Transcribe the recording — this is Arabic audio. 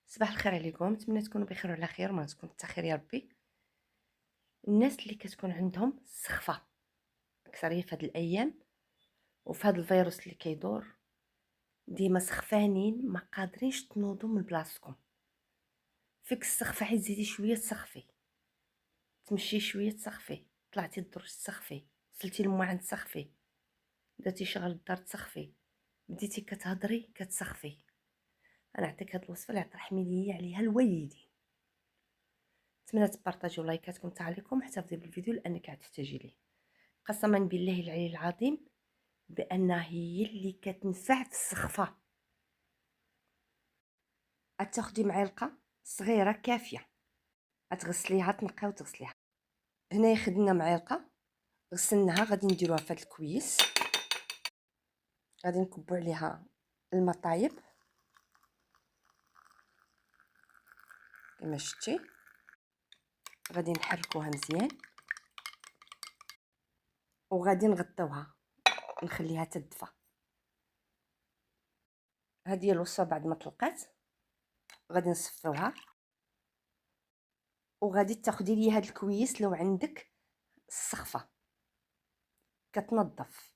صباح الخير عليكم، نتمنى تكونوا بخير وعلى خير وما تكون حتى خير يا ربي. الناس اللي كتكون عندهم السخفه اكثريه في هاد الايام وفي هاد الفيروس اللي كيدور، ديما سخفانين ما قادرينش تنوضوا من بلاصتكم. فيك السخفه حيت تزيدي شويه تسخفي، تمشي شويه تسخفي، طلعتي الدرج تسخفي، وصلتي للموعد تسخفي، درتي شغل الدار تسخفي، بديتي كتهضري كتسخفي. انا نعطيك هاد الوصفه اللي عطرحمي ليا عليها الوالدين. نتمنى تبارطاجيو لايكاتكم تعليقكم واحتفظي بالفيديو لانك غتحتاجي ليه. قسما بالله العلي العظيم بانها هي اللي كتنفع في السخفه. غتاخدي معلقه صغيره كافيه، غتغسليها تنقيها وتغسليها. هنايا خدنا معلقه غسلناها، غادي نديروها في هذا الكويس، غادي نكبوا عليها الماء طايب كما شفتي، غادي نحركوها مزيان وغادي نغطيوها نخليها تدفى. هذه هي الوصفه. بعد ما طلقات غادي نصفيوها وغادي تاخدي لي هذا الكويس لو عندك السخفه كتنظف